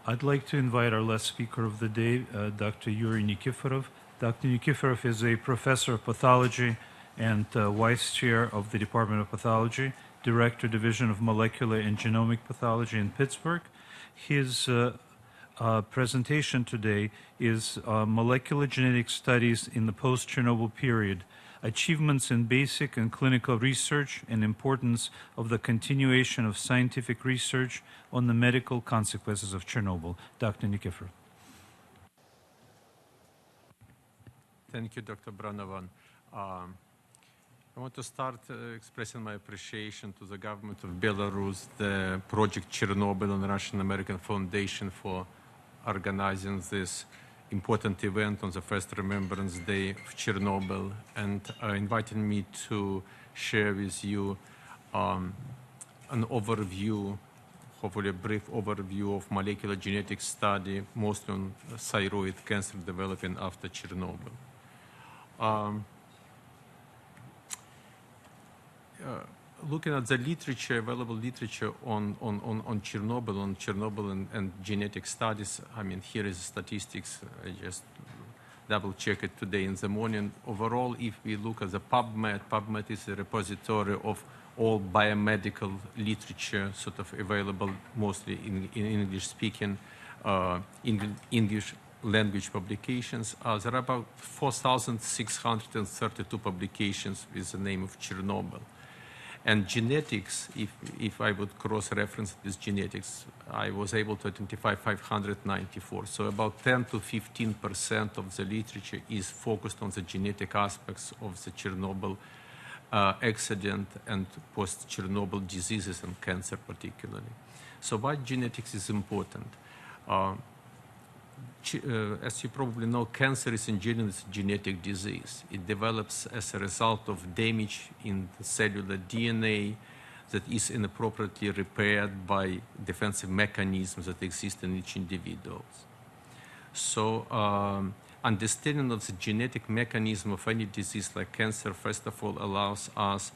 I'd like to invite our last speaker of the day, Dr. Yuri Nikiforov. Dr. Nikiforov is a professor of pathology and vice chair of the Department of Pathology, director division of Molecular and Genomic Pathology in Pittsburgh. His presentation today is molecular genetic studies in the post-Chernobyl period, achievements in basic and clinical research, and importance of the continuation of scientific research on the medical consequences of Chernobyl. Dr. Nikiforov. Thank you, Dr. Branovan. I want to start expressing my appreciation to the government of Belarus, the Project Chernobyl and the Russian-American Foundation for organizing this important event on the first Remembrance Day of Chernobyl and inviting me to share with you an overview, hopefully a brief overview of molecular genetic study, mostly on thyroid cancer developing after Chernobyl. Looking at the literature, available literature on Chernobyl and genetic studies, I mean, here is statistics. I just double-checked it today in the morning. Overall, if we look at the PubMed is a repository of all biomedical literature, sort of available mostly in English-speaking, English language publications. There are about 4,632 publications with the name of Chernobyl. And genetics, if I would cross-reference with genetics, I was able to identify 594. So about 10 to 15% of the literature is focused on the genetic aspects of the Chernobyl accident and post-Chernobyl diseases and cancer particularly. So why genetics is important? As you probably know, cancer is in general a genetic disease. It develops as a result of damage in the cellular DNA that is inappropriately repaired by defensive mechanisms that exist in each individual. So understanding of the genetic mechanism of any disease like cancer, first of all, allows us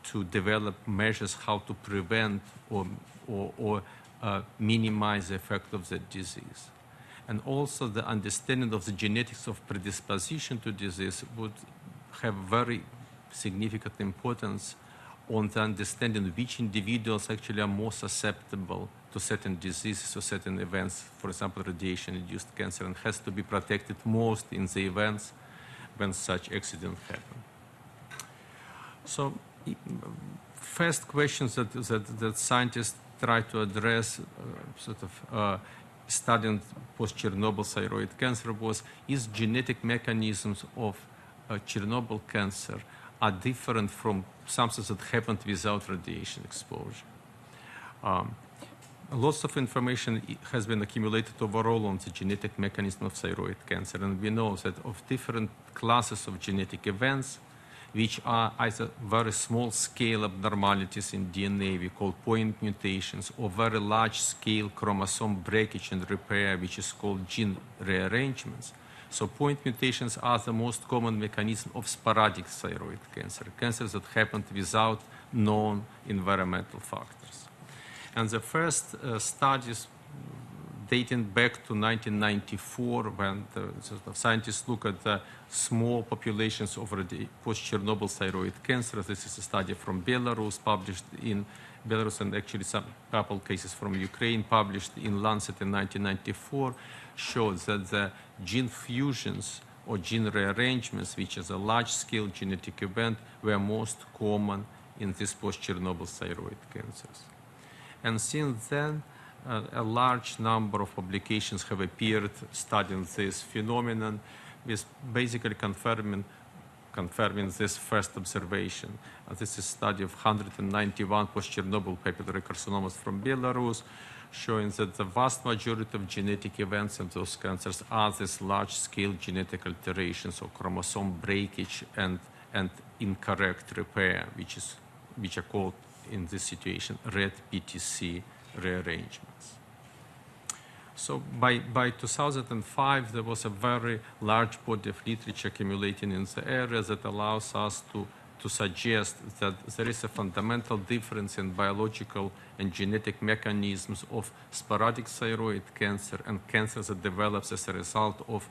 to develop measures how to prevent or minimize the effect of the disease. And also the understanding of the genetics of predisposition to disease would have very significant importance on the understanding which individuals actually are more susceptible to certain diseases or certain events, for example, radiation-induced cancer, and has to be protected most in the events when such accidents happen. So first questions that scientists try to address studying post-Chernobyl thyroid cancer was, is genetic mechanisms of Chernobyl cancer are different from something that happened without radiation exposure. Lots of information has been accumulated overall on the genetic mechanism of thyroid cancer, and we know that of different classes of genetic events, which are either very small-scale abnormalities in DNA, we call point mutations, or very large-scale chromosome breakage and repair, which is called gene rearrangements. So point mutations are the most common mechanism of sporadic thyroid cancer, cancers that happened without known environmental factors. And the first studies dating back to 1994, when the scientists look at the small populations of post-Chernobyl thyroid cancer. This is a study from Belarus, published in Belarus, and actually some couple cases from Ukraine, published in Lancet in 1994, showed that the gene fusions or gene rearrangements, which is a large-scale genetic event, were most common in these post-Chernobyl thyroid cancers. And since then, a large number of publications have appeared studying this phenomenon, with basically confirming this first observation. This is a study of 191 post-Chernobyl papillary carcinomas from Belarus, showing that the vast majority of genetic events in those cancers are these large-scale genetic alterations or chromosome breakage and incorrect repair, which are called in this situation red PTC rearrangements. So by 2005, there was a very large body of literature accumulating in the area that allows us to to suggest that there is a fundamental difference in biological and genetic mechanisms of sporadic thyroid cancer and cancer that develops as a result of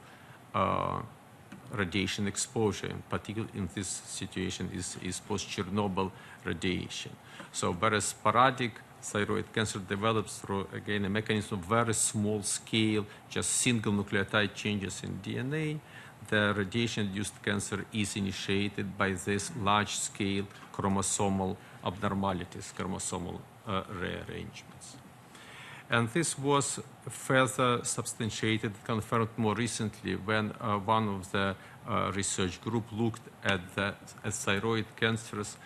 radiation exposure. In particular, in this situation is post-Chernobyl radiation. So whereas sporadic thyroid cancer develops through, again, a mechanism of very small scale, just single nucleotide changes in DNA, the radiation-induced cancer is initiated by these large-scale chromosomal abnormalities, chromosomal rearrangements. And this was further substantiated, confirmed more recently when one of the research group looked at thyroid cancers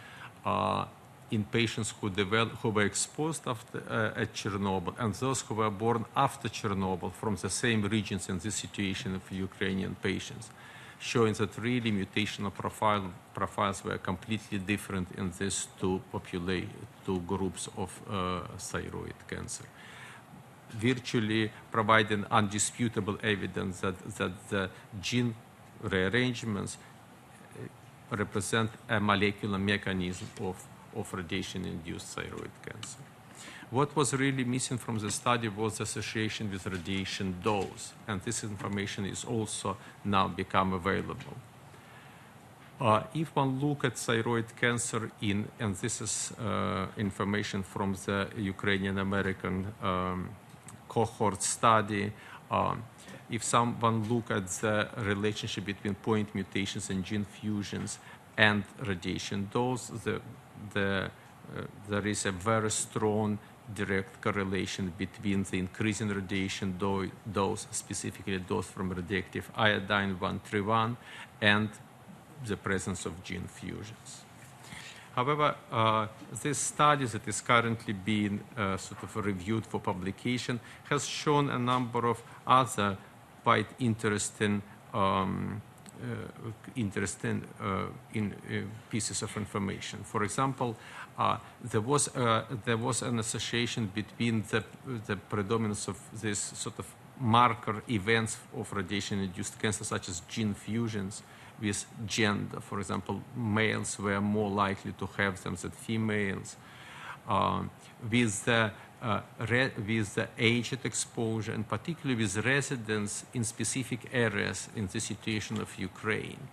in patients who were exposed at Chernobyl and those who were born after Chernobyl from the same regions in this situation of Ukrainian patients, showing that really mutational profiles were completely different in these two groups of thyroid cancer, virtually providing undisputable evidence that the gene rearrangements represent a molecular mechanism of radiation-induced thyroid cancer. What was really missing from the study was association with radiation dose, and this information is also now become available. If one look at thyroid cancer and this is information from the Ukrainian-American cohort study, if someone look at the relationship between point mutations and gene fusions and radiation dose, there is a very strong direct correlation between the increasing radiation dose, specifically dose from radioactive iodine-131, and the presence of gene fusions. However, this study that is currently being sort of reviewed for publication has shown a number of other quite interesting pieces of information. For example, there was an association between the predominance of this sort of marker events of radiation-induced cancer, such as gene fusions, with gender. For example, males were more likely to have them than females. With the age at exposure, and particularly with residence in specific areas in the situation of Ukraine.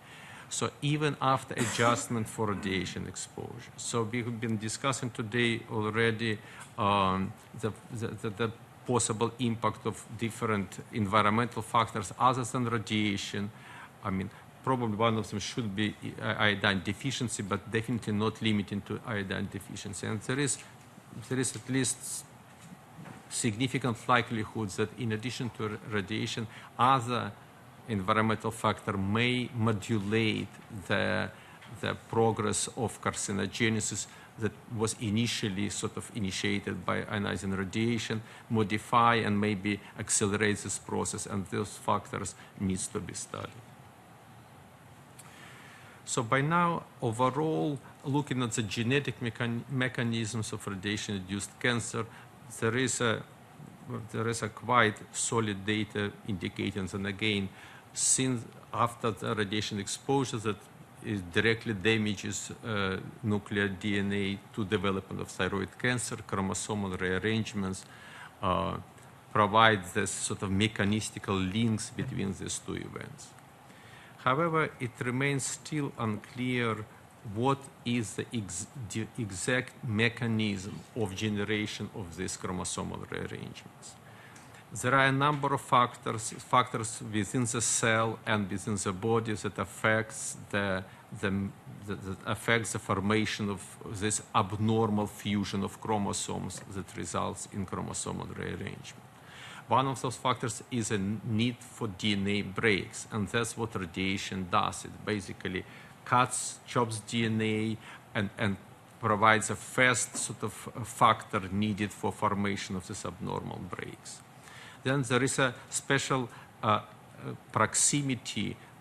So even after adjustment for radiation exposure. So we have been discussing today already the possible impact of different environmental factors other than radiation. I mean, probably one of them should be iodine deficiency, but definitely not limiting to iodine deficiency. And there is at least significant likelihood that in addition to radiation, other environmental factor may modulate the progress of carcinogenesis that was initially sort of initiated by ionizing radiation, modify and maybe accelerate this process, and those factors needs to be studied. So by now, overall, looking at the genetic mechanisms of radiation-induced cancer, there is a quite solid data indicating that, again, since after the radiation exposure that it directly damages nuclear DNA to development of thyroid cancer, chromosomal rearrangements provide this sort of mechanistical links between these two events. However, it remains still unclear what is the exact mechanism of generation of these chromosomal rearrangements. There are a number of factors within the cell and within the body that affects the formation of this abnormal fusion of chromosomes that results in chromosomal rearrangement. One of those factors is a need for DNA breaks, and that's what radiation does. It basically chops DNA and provides a first sort of factor needed for formation of these abnormal breaks. Then there is a special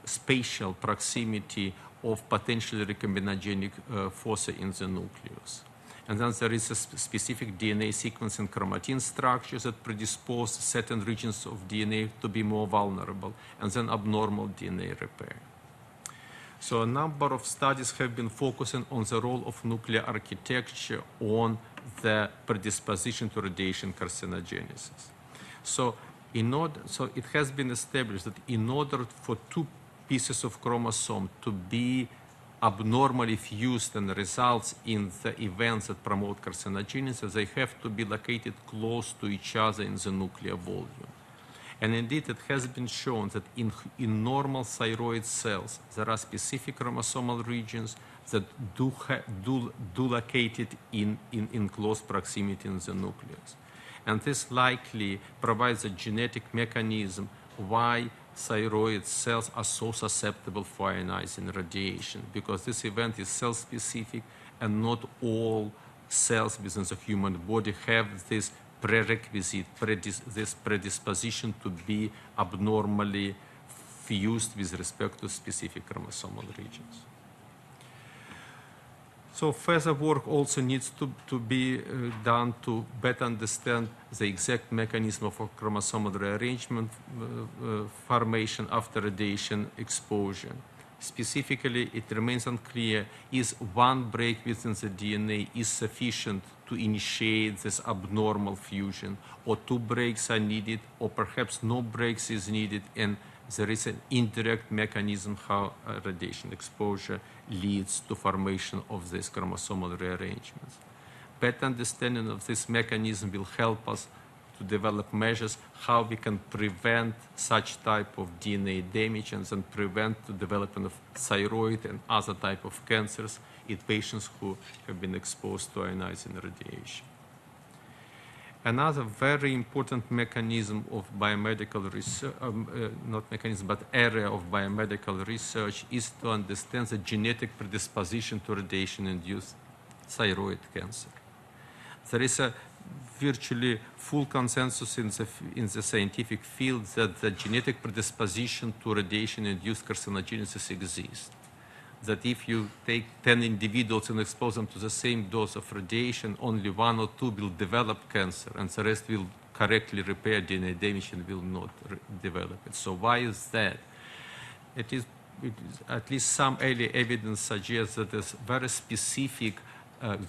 spatial proximity of potentially recombinogenic foci in the nucleus. And then there is a specific DNA sequencing chromatin structures that predispose certain regions of DNA to be more vulnerable, and then abnormal DNA repair. So a number of studies have been focusing on the role of nuclear architecture on the predisposition to radiation carcinogenesis. So it has been established that in order for two pieces of chromosome to be abnormally fused and results in the events that promote carcinogenesis, they have to be located close to each other in the nuclear volume. And indeed, it has been shown that in normal thyroid cells, there are specific chromosomal regions that do located in close proximity in the nucleus. And this likely provides a genetic mechanism why thyroid cells are so susceptible for ionizing radiation, because this event is cell-specific and not all cells within the human body have this prerequisite, this predisposition to be abnormally fused with respect to specific chromosomal regions. So further work also needs to be done to better understand the exact mechanism of chromosomal rearrangement formation after radiation exposure. Specifically, it remains unclear is one break within the DNA is sufficient to initiate this abnormal fusion, or two breaks are needed, or perhaps no breaks is needed, and there is an indirect mechanism how radiation exposure leads to formation of these chromosomal rearrangements. Better understanding of this mechanism will help us to develop measures how we can prevent such type of DNA damage and then prevent the development of thyroid and other type of cancers in patients who have been exposed to ionizing radiation. Another very important mechanism of biomedical research, not mechanism, but area of biomedical research is to understand the genetic predisposition to radiation-induced thyroid cancer. There is a virtually full consensus in the scientific field that the genetic predisposition to radiation-induced carcinogenesis exists. That if you take 10 individuals and expose them to the same dose of radiation, only 1 or 2 will develop cancer, and the rest will correctly repair DNA damage and will not develop it. So why is that? It is at least some early evidence suggests that there's very specific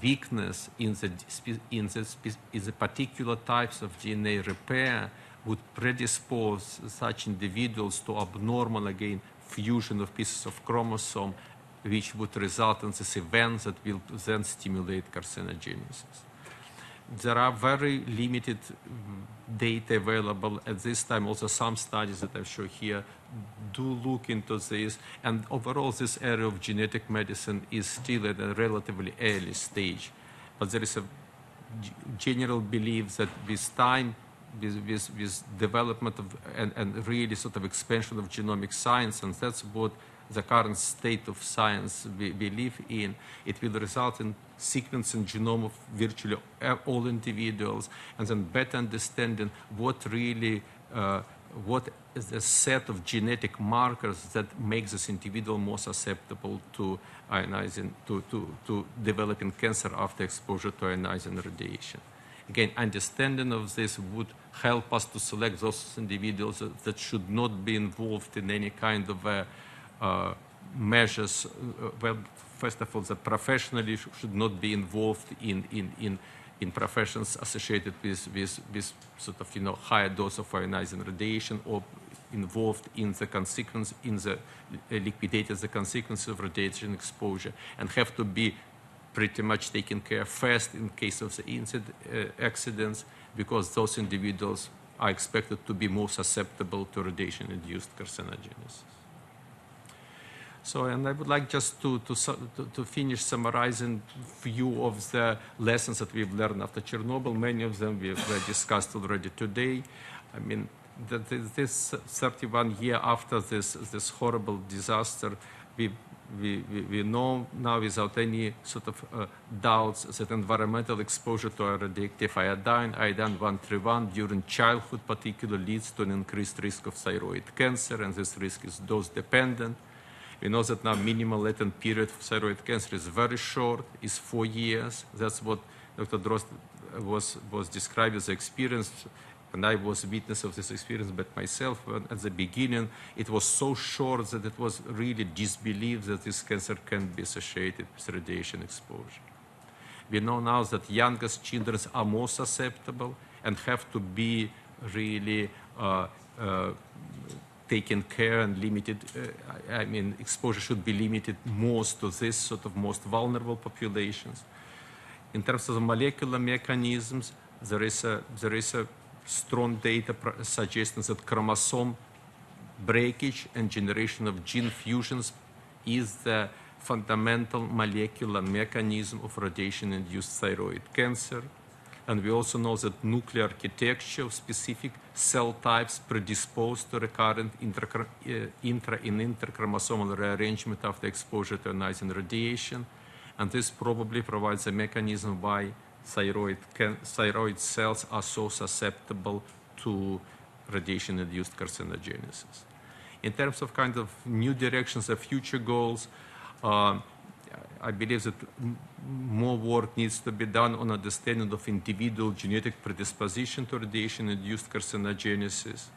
weakness in the particular types of DNA repair would predispose such individuals to abnormal, again, fusion of pieces of chromosome, which would result in this event that will then stimulate carcinogenesis. There are very limited data available at this time. Also, some studies that I show here do look into this. And overall, this area of genetic medicine is still at a relatively early stage. But there is a general belief that with time, with development of and really sort of expansion of genomic science, and that's what the current state of science we live in, it will result in sequencing genome of virtually all individuals, and then better understanding what really, what is the set of genetic markers that makes this individual more susceptible to ionizing, to developing cancer after exposure to ionizing radiation. Again, understanding of this would help us to select those individuals that should not be involved in any kind of measures. Well, first of all, that professionally should not be involved in professions associated with sort of, higher dose of ionizing radiation, or involved in the consequence, liquidated the consequences of radiation exposure, and have to be pretty much taken care first in case of the accidents, because those individuals are expected to be more susceptible to radiation-induced carcinogenesis. So, and I would like just to finish summarizing few of the lessons that we've learned after Chernobyl. Many of them we've discussed already today. I mean, this 31 years after this horrible disaster, we know now without any sort of doubts that environmental exposure to radioactive iodine, iodine-131, during childhood particularly leads to an increased risk of thyroid cancer, and this risk is dose-dependent. We know that now minimal latent period for thyroid cancer is very short, is 4 years. That's what Dr. Drost was describing as the experience And I was a witness of this experience, but myself, at the beginning, it was so short that it was really disbelieved that this cancer can be associated with radiation exposure. We know now that youngest children are more susceptible and have to be really taken care and limited. Exposure should be limited most to this sort of most vulnerable populations. In terms of the molecular mechanisms, there is a strong data suggesting that chromosome breakage and generation of gene fusions is the fundamental molecular mechanism of radiation-induced thyroid cancer. And we also know that nuclear architecture of specific cell types predisposed to recurrent intra- and interchromosomal rearrangement after exposure to ionizing radiation. And this probably provides a mechanism why thyroid cells are so susceptible to radiation-induced carcinogenesis. In terms of kind of new directions of future goals, I believe that more work needs to be done on understanding of individual genetic predisposition to radiation-induced carcinogenesis.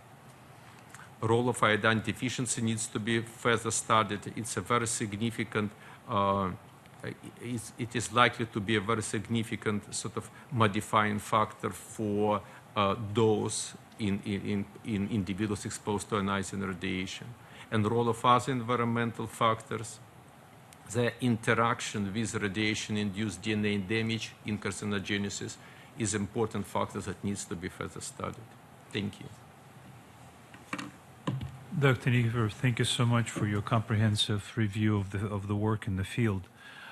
Role of iodine deficiency needs to be further studied. It's a very significant, it is likely to be a very significant sort of modifying factor for dose in individuals exposed to ionizing radiation. And role of other environmental factors, the interaction with radiation-induced DNA damage in carcinogenesis is an important factor that needs to be further studied. Thank you. Dr. Nikiforov, thank you so much for your comprehensive review of the work in the field.